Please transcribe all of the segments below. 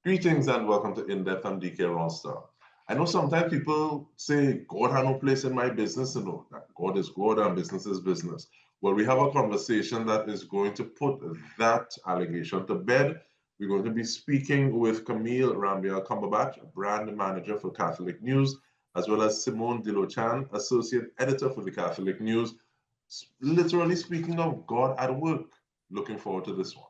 Greetings and welcome to In-Depth. I'm Dike Rostant. I know sometimes people say, God has no place in my business. No, that God is God and business is business. Well, we have a conversation that is going to put that allegation to bed. We're going to be speaking with Camille Ramdial-Cumberbatch, brand manager for Catholic News, as well as Simone Delochan, associate editor for the Catholic News. Literally speaking of God at work. Looking forward to this one.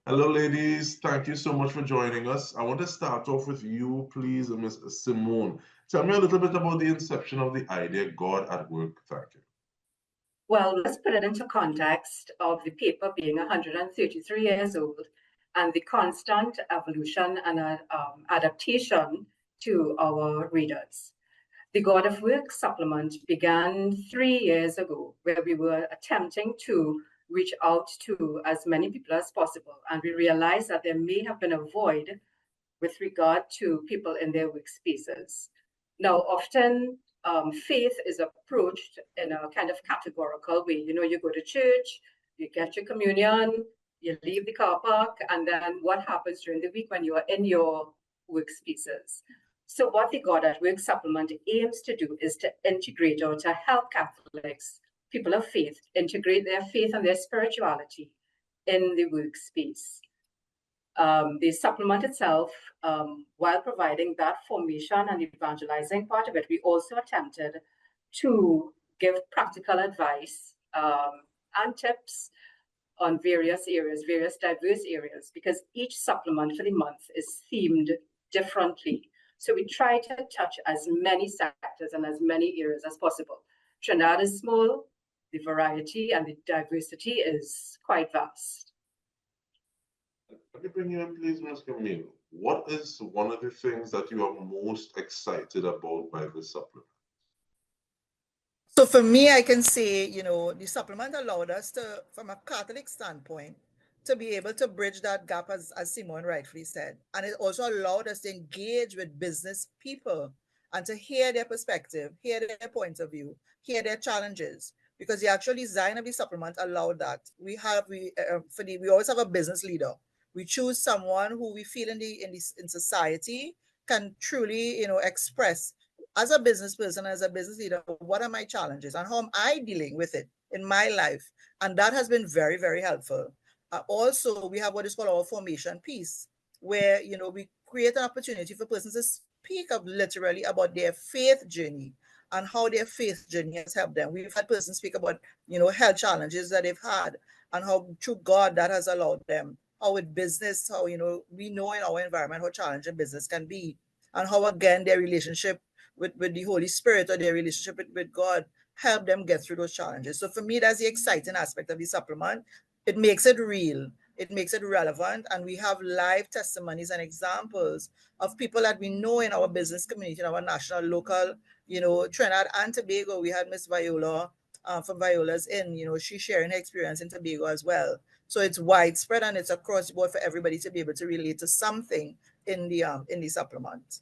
Hello, ladies. Thank you so much for joining us. I want to start off with you, please, Ms. Simone. Tell me a little bit about the inception of the idea, God at Work. Thank you. Well, let's put it into context of the paper being 133 years old and the constant evolution and adaptation to our readers. The God of Work supplement began 3 years ago, where we were attempting to reach out to as many people as possible. And we realized that there may have been a void with regard to people in their workspaces. Now, often faith is approached in a kind of categorical way. You know, you go to church, you get your communion, you leave the car park, and then what happens during the week when you are in your workspaces? So what the God at Work supplement aims to do is to integrate or to help Catholics, people of faith, integrate their faith and their spirituality in the workspace. The supplement itself, while providing that formation and evangelizing part of it, we also attempted to give practical advice and tips on various areas, various diverse areas, because each supplement for the month is themed differently. So we try to touch as many sectors and as many areas as possible. Trinidad is small, the variety and the diversity is quite vast. Let me bring you in, please, Ms. Camille. What is one of the things that you are most excited about by this supplement? So for me, I can say, the supplement allowed us to, from a Catholic standpoint, to be able to bridge that gap, as Simone rightfully said. And it also allowed us to engage with business people and to hear their perspective, hear their point of view, hear their challenges. Because the actual design of the supplement allowed that. We always have a business leader. We choose someone who we feel in society can truly, express as a business person, as a business leader, what are my challenges and how am I dealing with it in my life? And that has been very, very helpful. Also, we have what is called our formation piece, where, we create an opportunity for persons to speak up literally about their faith journey and how their faith journey has helped them. We've had persons speak about, health challenges that they've had and how through God that has allowed them. How with business, how, we know in our environment how challenging business can be, and how, again, their relationship with the Holy Spirit or their relationship with God help them get through those challenges. So for me, that's the exciting aspect of the supplement. It makes it real, it makes it relevant, and we have live testimonies and examples of people that we know in our business community, in our national, local, Trinidad and Tobago. We had Miss Viola from Viola's Inn, she's sharing her experience in Tobago as well. So it's widespread and it's across the board for everybody to be able to relate to something in the supplement.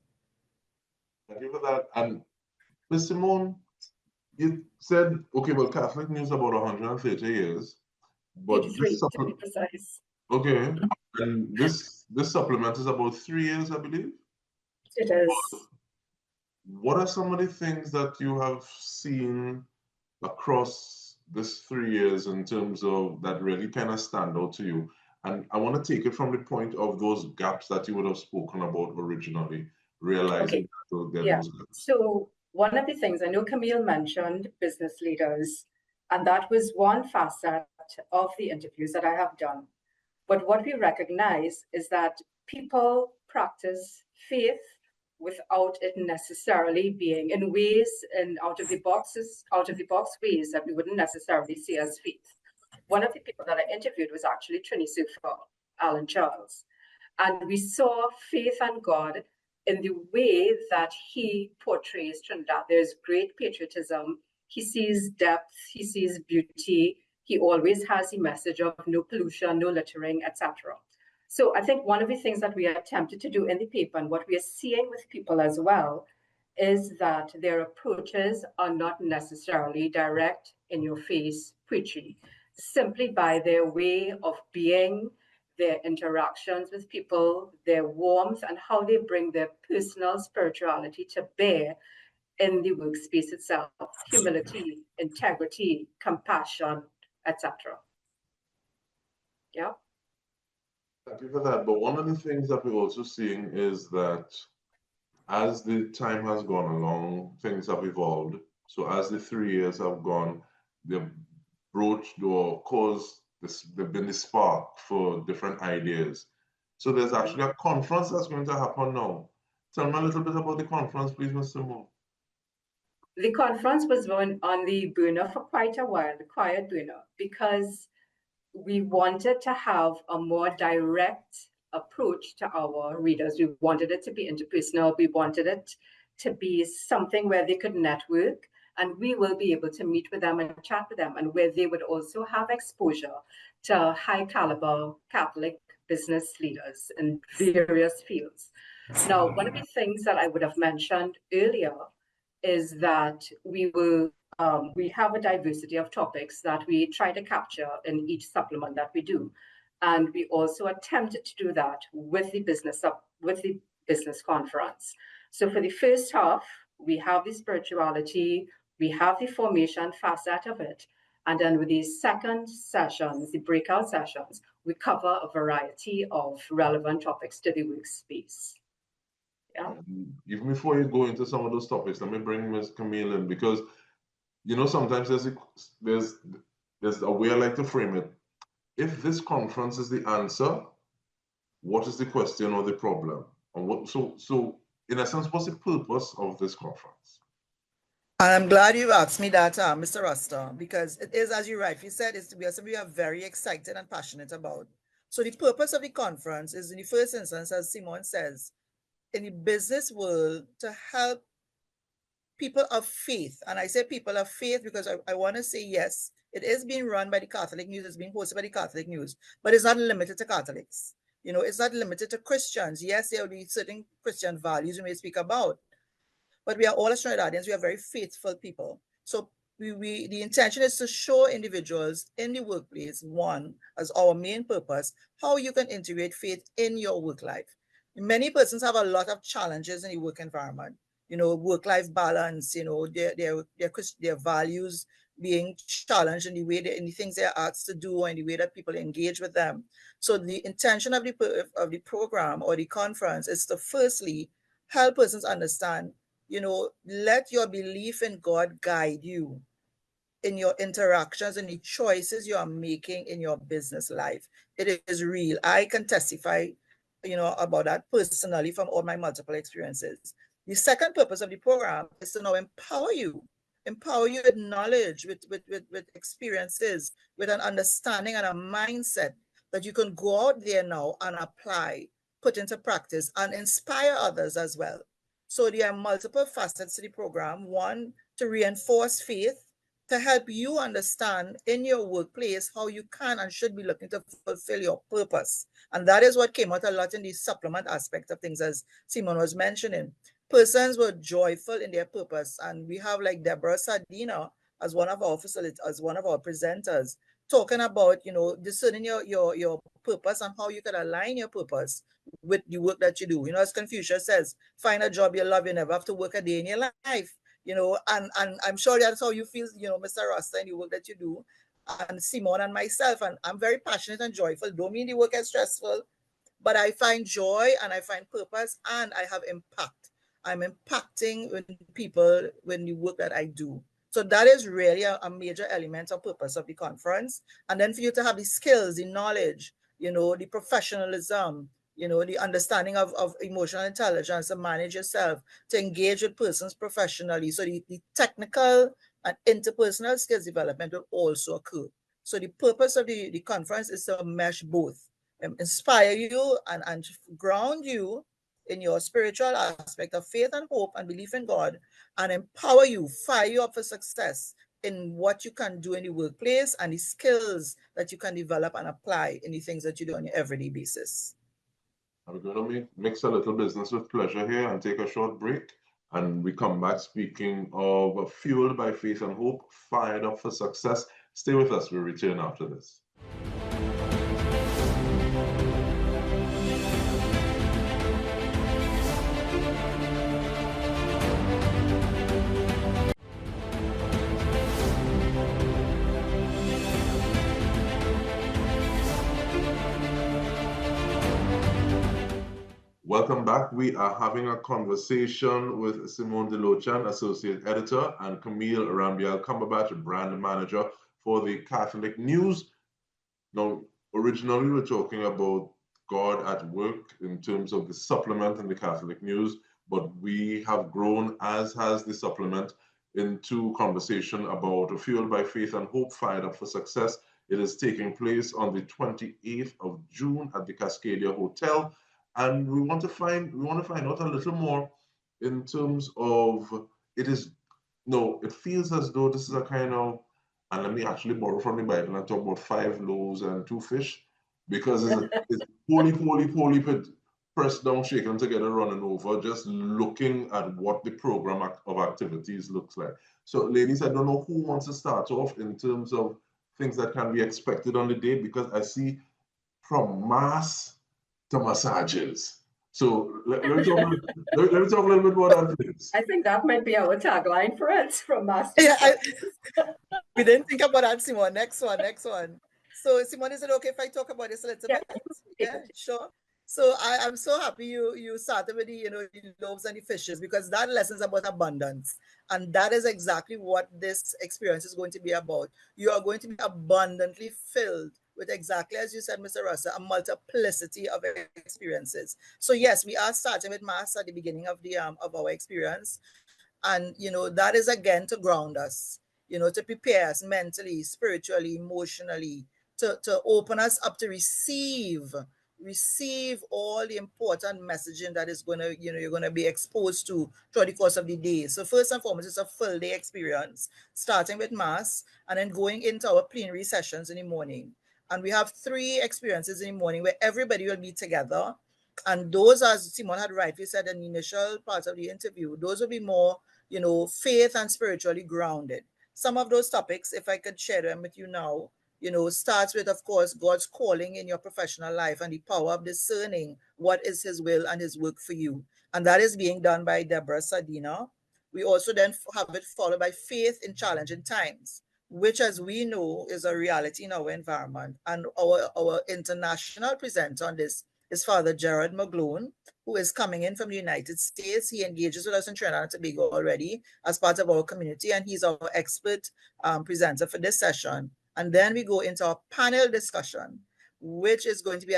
Thank you for that. And Ms. Simone, you said, okay, well, Catholic News about 130 years, but 83 to be precise. Okay, and this supplement is about 3 years, I believe. It is. What are some of the things that you have seen across this 3 years in terms of that really kind of stand out to you? And I want to take it from the point of those gaps that you would have spoken about originally, realizing those gaps. So one of the things, I know Camille mentioned business leaders, and that was one facet of the interviews that I have done. But what we recognize is that people practice faith without it necessarily being in ways and out of the box ways that we wouldn't necessarily see as faith. One of the people that I interviewed was actually Trini Surfer, Alan Charles. And we saw faith and God in the way that he portrays Trinidad. There's great patriotism. He sees depth, he sees beauty. He always has the message of no pollution, no littering, etc. So I think one of the things that we are attempted to do in the paper, and what we are seeing with people as well, is that their approaches are not necessarily direct, in your face, preachy, simply by their way of being, their interactions with people, their warmth, and how they bring their personal spirituality to bear in the workspace itself: humility, integrity, compassion, etc. Yeah. Thank you for that. But one of the things that we're also seeing is that as the time has gone along, things have evolved. So as the 3 years have gone, they've broached or caused this, they've been the spark for different ideas. So there's actually a conference that's going to happen now. Tell me a little bit about the conference, please, Mr. Moore. The conference was on the burner for quite a while, the quiet burner, because we wanted to have a more direct approach to our readers. We wanted it to be interpersonal. We wanted it to be something where they could network, and we will be able to meet with them and chat with them, and where they would also have exposure to high caliber Catholic business leaders in various fields. Now, one of the things that I would have mentioned earlier is that we have a diversity of topics that we try to capture in each supplement that we do. And we also attempted to do that with the business conference. So for the first half, we have the spirituality, we have the formation facet of it. And then with the second sessions, the breakout sessions, we cover a variety of relevant topics to the workspace. Yeah. Even before you go into some of those topics, let me bring Ms. Camille in, because sometimes there's a way I like to frame it. If this conference is the answer, what is the question or the problem? And what, so in essence, what's the purpose of this conference? And I'm glad you asked me that, Mr. Rostant, because it is, as you rightly said, we are very excited and passionate about. So the purpose of the conference is, in the first instance, as Simone says, in the business world, to help people of faith. And I say people of faith because I want to say, yes, it is being run by the Catholic News, it's being hosted by the Catholic News, but it's not limited to Catholics. It's not limited to Christians. Yes, there will be certain Christian values we may speak about, but we are all Trinidadians. We are very faithful people. So the intention is to show individuals in the workplace, one, as our main purpose, how you can integrate faith in your work life. Many persons have a lot of challenges in the work environment. Work-life balance, their values being challenged in the things they're asked to do, or in the way that people engage with them. So the intention of the program or the conference is to firstly help persons understand, let your belief in God guide you in your interactions and the choices you are making in your business life. It is real. I can testify, about that personally from all my multiple experiences. The second purpose of the program is to now empower you with knowledge, with experiences, with an understanding and a mindset that you can go out there now and apply, put into practice, and inspire others as well. So there are multiple facets to the program. One, to reinforce faith, to help you understand in your workplace how you can and should be looking to fulfill your purpose. And that is what came out a lot in the supplement aspect of things, as Simone was mentioning. Persons were joyful in their purpose. And we have like Deborah Sardina as one of our as one of our presenters, talking about, discerning your purpose and how you can align your purpose with the work that you do. As Confucius says, find a job you love, you never have to work a day in your life. And I'm sure that's how you feel, Mr. Rostant, and the work that you do, and Simone and myself. And I'm very passionate and joyful. Don't mean the work is stressful, but I find joy and I find purpose and I have impact. I'm impacting with people when the work that I do. So that is really a major element or purpose of the conference. And then for you to have the skills, the knowledge, the professionalism, the understanding of emotional intelligence, to manage yourself, to engage with persons professionally. So the technical and interpersonal skills development will also occur. So the purpose of the conference is to mesh both, inspire you and ground you in your spiritual aspect of faith and hope and belief in God, and empower you, fire you up for success in what you can do in the workplace and the skills that you can develop and apply in the things that you do on your everyday basis. And we're going to mix a little business with pleasure here and take a short break. And we come back speaking of fueled by faith and hope, fired up for success. Stay with us. We'll return after this. Welcome back. We are having a conversation with Simone Delochan, Associate Editor, and Camille Ramdial-Cumberbatch, Brand Manager for the Catholic News. Now, originally we were talking about God at work in terms of the supplement in the Catholic News, but we have grown, as has the supplement, into conversation about Fueled by Faith and Hope, Fired Up for Success. It is taking place on the 28th of June at the Cascadia Hotel. And we want to find out a little more in terms of it feels as though this is a kind of, and let me actually borrow from the Bible and talk about 5 loaves and 2 fish, because it's poorly pressed down, shaken together, running over, just looking at what the program of activities looks like. So ladies, I don't know who wants to start off in terms of things that can be expected on the day, because I see from mass to massages. So let me talk a little bit more on things. I think that might be our tagline for it, from master. Yeah, we didn't think about that, Simone. Next one. So Simone, is it okay if I talk about this a little bit? Yeah, sure. So I'm so happy you started with the loaves and the fishes, because that lesson is about abundance, and that is exactly what this experience is going to be about. You are going to be abundantly filled with, exactly as you said, Mr. Russell, a multiplicity of experiences. So yes, we are starting with mass at the beginning of the of our experience, and that is again to ground us, to prepare us mentally, spiritually, emotionally, to open us up to receive all the important messaging that is going to, you're going to be exposed to throughout the course of the day. So first and foremost, it's a full day experience, starting with mass and then going into our plenary sessions in the morning. And we have 3 experiences in the morning where everybody will be together. And those, as Simone had rightly said in the initial part of the interview, those will be more, faith and spiritually grounded. Some of those topics, if I could share them with you now, starts with, of course, God's calling in your professional life and the power of discerning what is his will and his work for you. And that is being done by Deborah Sadina. We also then have it followed by faith in challenging times, which, as we know, is a reality in our environment. And our international presenter on this is Father Gerard McGlone, who is coming in from the United States. He engages with us in Trinidad and Tobago already as part of our community, and he's our expert presenter for this session. And then we go into our panel discussion, which is going to be,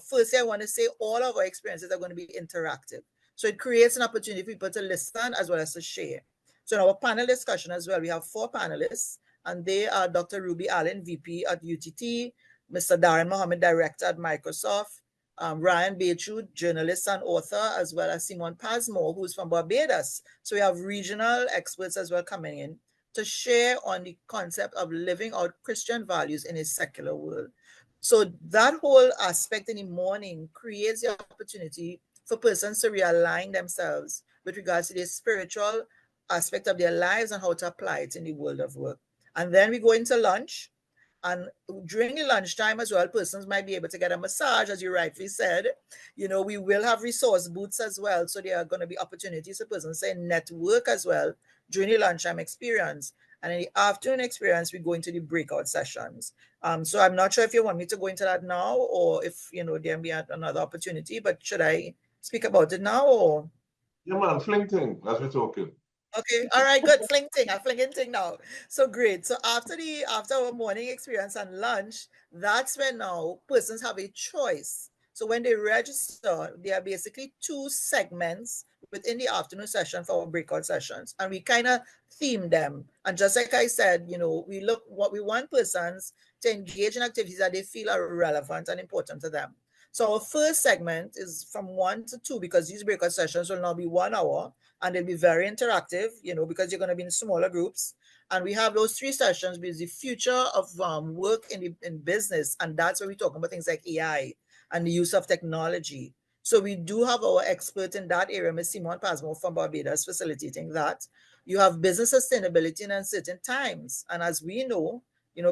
firstly, I want to say all of our experiences are going to be interactive. So it creates an opportunity for people to listen as well as to share. So in our panel discussion as well, we have 4 panelists, and they are Dr. Ruby Allen, VP at UTT, Mr. Darren Mohammed, Director at Microsoft, Ryan Bechu, journalist and author, as well as Simone Pasmore, who's from Barbados. So we have regional experts as well coming in to share on the concept of living out Christian values in a secular world. So that whole aspect in the morning creates the opportunity for persons to realign themselves with regards to the spiritual aspect of their lives and how to apply it in the world of work. And then we go into lunch. And during the lunchtime as well, persons might be able to get a massage, as you rightly said. We will have resource booths as well. So there are going to be opportunities for persons to network as well during the lunchtime experience. And in the afternoon experience, we go into the breakout sessions. So I'm not sure if you want me to go into that now, or if, there be another opportunity, but should I speak about it now, or? Yeah, man, fling thing as we're talking. Okay, all right, good. I'm flinging thing now. So great. So after our morning experience and lunch, that's when now persons have a choice. So when they register, there are basically 2 segments within the afternoon session for our breakout sessions, and we kind of theme them. And just like I said, we look what we want persons to engage in activities that they feel are relevant and important to them. So our first segment is from 1 to 2, because these breakout sessions will now be 1 hour. And they'll be very interactive, because you're going to be in smaller groups. And we have those 3 sessions with the future of work in business. And that's where we talk about things like AI and the use of technology. So we do have our expert in that area, Ms. Simone Pasmo from Barbados, facilitating that. You have business sustainability in uncertain times. And as we know,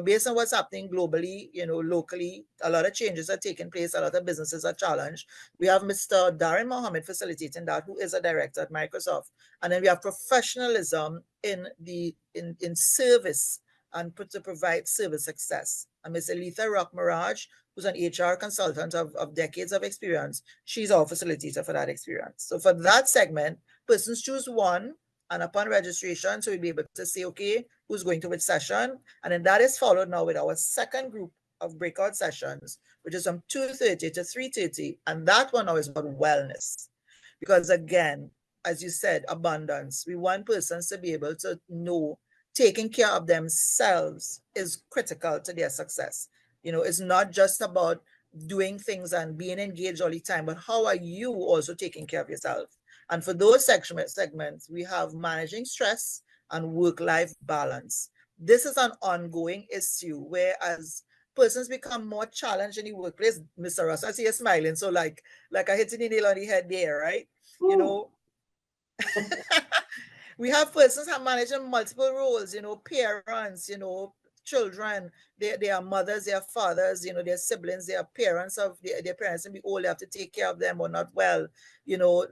based on what's happening globally, locally, a lot of changes are taking place, a lot of businesses are challenged. We have Mr. Darren Mohammed facilitating that, who is a director at Microsoft. And then we have professionalism in service and to provide service success. And Ms. Elitha Rock-Mirage, who's an HR consultant of decades of experience, she's our facilitator for that experience. So for that segment, persons choose one, and upon registration, so we'll be able to say, okay, who's going to which session? And then that is followed now with our second group of breakout sessions, which is from 2:30 to 3:30. And that one now is about wellness. Because again, as you said, abundance. We want persons to be able to know taking care of themselves is critical to their success. It's not just about doing things and being engaged all the time, but how are you also taking care of yourself? And for those segments, we have managing stress and work-life balance. This is an ongoing issue, whereas persons become more challenged in the workplace. Mr. Ross, I see you smiling, so like I hit the nail on the head there, right? Ooh. We have persons who are managing multiple roles, parents, children, they are mothers, they are fathers, their siblings, they are parents of their parents, and be old, they have to take care of them or not well,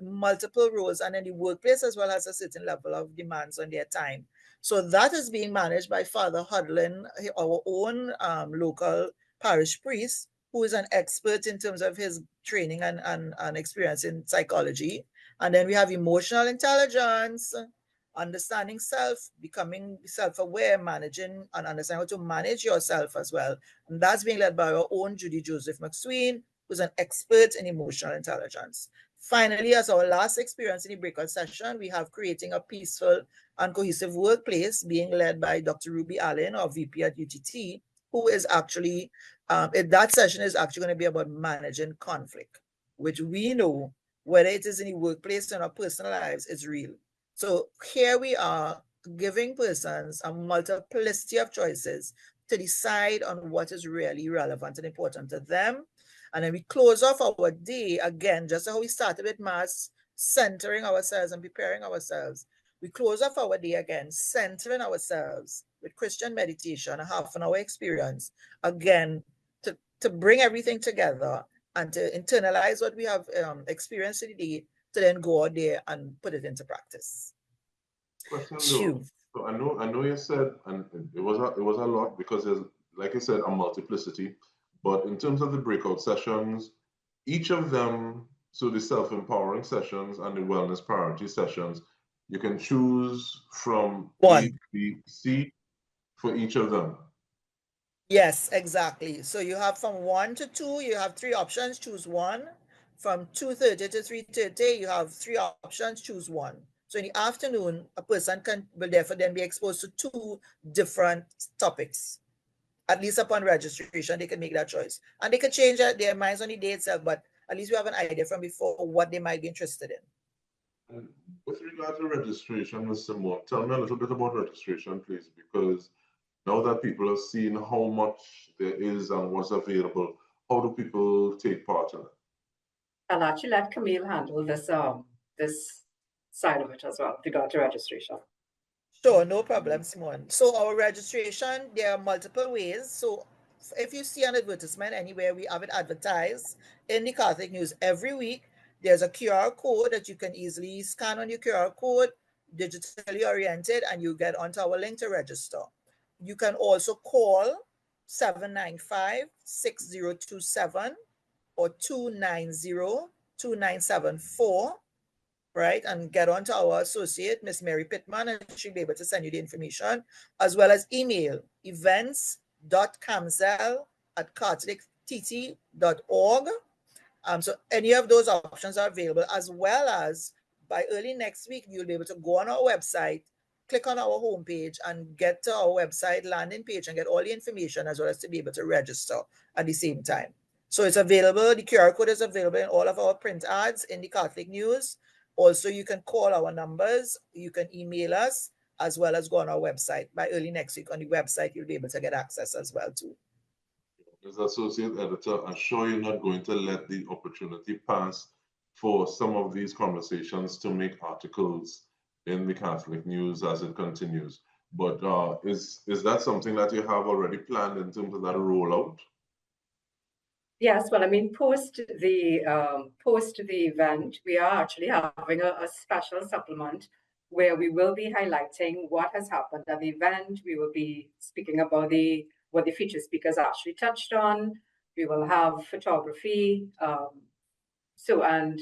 multiple roles. And then the workplace as well has a certain level of demands on their time. So that is being managed by Father Hudlin, our own local parish priest, who is an expert in terms of his training and experience in psychology. And then we have emotional intelligence, understanding self, becoming self-aware, managing and understanding how to manage yourself as well. And that's being led by our own Judy Joseph McSween, who's an expert in emotional intelligence. Finally, as our last experience in the breakout session, we have creating a peaceful and cohesive workplace, being led by Dr. Ruby Allen, our VP at UTT, who is actually, that session is actually going to be about managing conflict, which we know, whether it is in the workplace or in our personal lives, is real. So here we are giving persons a multiplicity of choices to decide on what is really relevant and important to them. And then we close off our day, again, just how we started with Mass, centering ourselves and preparing ourselves. We close off our day again, centering ourselves with Christian meditation, a half-an-hour experience, again, to bring everything together and to internalize what we have experienced today, to then go out there and put it into practice. Question though. So I know you said, and it was a lot, because there's, like you said, a multiplicity. But in terms of the breakout sessions, each of them, so the self-empowering sessions and the wellness priority sessions, you can choose from one, A, B, C for each of them. Yes, exactly. So you have from 1 to 2, you have 3 options, choose one. From 2:30 to 3:30, you have 3 options, choose one. So in the afternoon, a person will therefore then be exposed to 2 different topics. At least upon registration, they can make that choice. And they can change their minds on the day itself, but at least we have an idea from before what they might be interested in. And with regard to registration, Ms. Simone, tell me a little bit about registration, please, because now that people have seen how much there is and what's available, how do people take part in it? I'll actually let Camille handle this this side of it as well, regard to registration. Sure, no problem, Simone. So our registration, there are multiple ways. So if you see an advertisement anywhere, we have it advertised in the Catholic News every week. There's a QR code that you can easily scan on your QR code, digitally oriented, and you get onto our link to register. You can also call 795-6027 or 290-2974. Right, and get on to our associate, Miss Mary Pittman, and she'll be able to send you the information, as well as email events.camzel@catholictt.org. So any of those options are available, as well as by early next week, you'll be able to go on our website, click on our homepage, and get to our website landing page and get all the information, as well as to be able to register at the same time. So it's available. The QR code is available in all of our print ads in the Catholic News. Also, you can call our numbers, you can email us, as well as go on our website. By early next week on the website, you'll be able to get access as well too. As associate editor, I'm sure you're not going to let the opportunity pass for some of these conversations to make articles in the Catholic News as it continues. But is that something that you have already planned in terms of that rollout? Yes, well, I mean, post the event, we are actually having a special supplement where we will be highlighting what has happened at the event. We will be speaking about what the featured speakers actually touched on. We will have photography. And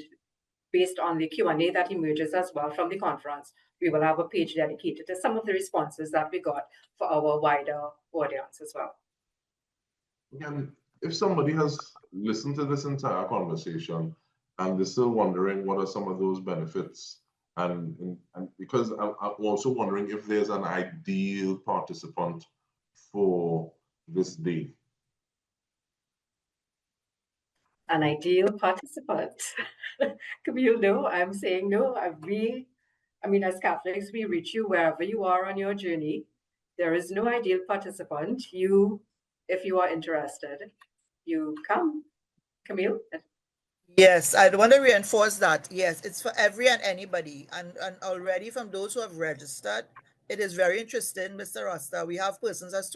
based on the Q&A that emerges as well from the conference, we will have a page dedicated to some of the responses that we got for our wider audience as well. Again, if somebody has listened to this entire conversation and they're still wondering what are some of those benefits, and because I'm also wondering if there's an ideal participant for this day. An ideal participant. Camille, no, I'm saying no. I mean, as Catholics, we reach you wherever you are on your journey. There is no ideal participant. If you are interested, you come. Camille? Yes, I want to reinforce that. Yes, it's for every and anybody. And already from those who have registered, it is very interesting, Mr. Rasta. We have persons as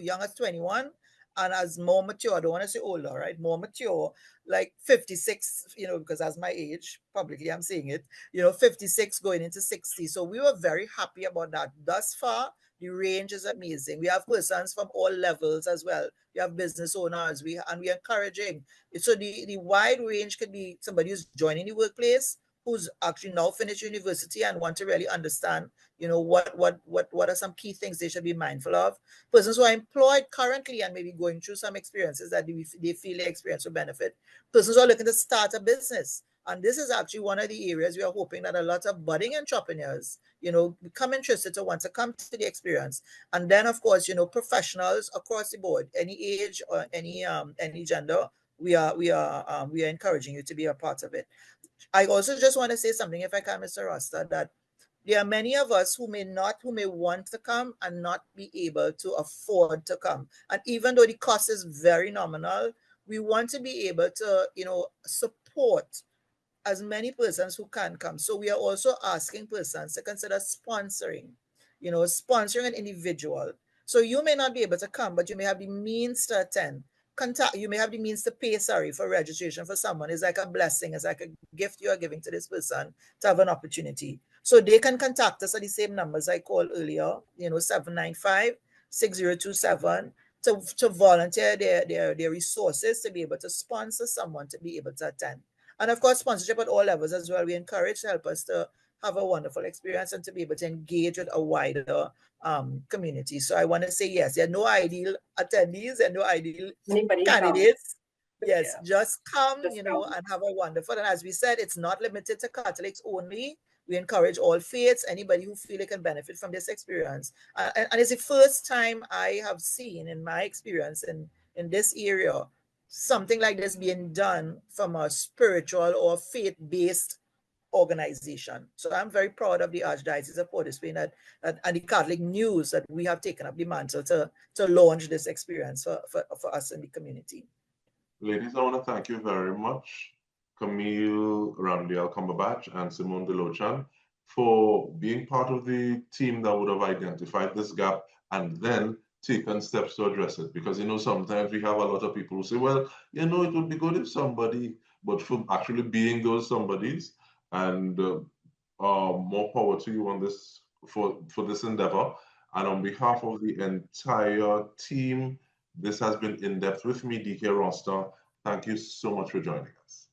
young as 21 and as more mature, I don't want to say older, right? More mature, like 56, because that's my age, publicly I'm saying it, 56 going into 60. So we were very happy about that. Thus far, the range is amazing. We have persons from all levels as well. We have business owners, and we're encouraging. So the wide range could be somebody who's joining the workplace, who's actually now finished university and want to really understand, what are some key things they should be mindful of. Persons who are employed currently and maybe going through some experiences that they feel the experience will benefit. Persons who are looking to start a business. And this is actually one of the areas we are hoping that a lot of budding entrepreneurs, become interested to want to come to the experience. And then, of course, professionals across the board, any age or any gender, we are encouraging you to be a part of it. I also just want to say something, if I can, Mr. Rasta, that there are many of us who may want to come and not be able to afford to come. And even though the cost is very nominal, we want to be able to, support as many persons who can come. So we are also asking persons to consider sponsoring an individual. So you may not be able to come, but you may have the means to attend. You may have the means to pay, for registration for someone. It's like a blessing. It's like a gift you are giving to this person to have an opportunity. So they can contact us at the same numbers I called earlier, 795-6027, to volunteer their resources to be able to sponsor someone to be able to attend. And of course, sponsorship at all levels as well. We encourage to help us to have a wonderful experience and to be able to engage with a wider community. So I want to say, yes, there are no ideal attendees and no ideal candidates. Yes, yeah. Just come, and have a wonderful. And as we said, it's not limited to Catholics only. We encourage all faiths, anybody who feel they can benefit from this experience. And it's the first time I have seen in my experience in this area, something like this being done from a spiritual or faith-based organization. So I'm very proud of the Archdiocese of Port of Spain and the Catholic News that we have taken up the mantle to launch this experience for us in the community. Ladies, I want to thank you very much, Camille, Ramdial-Cumberbatch, and Simone Delochan, for being part of the team that would have identified this gap and then taken steps to address it. Because, sometimes we have a lot of people who say, well, it would be good if somebody, but for actually being those somebodies, and more power to you on this for this endeavor. And on behalf of the entire team, this has been In Depth with me, Dike Rostant. Thank you so much for joining us.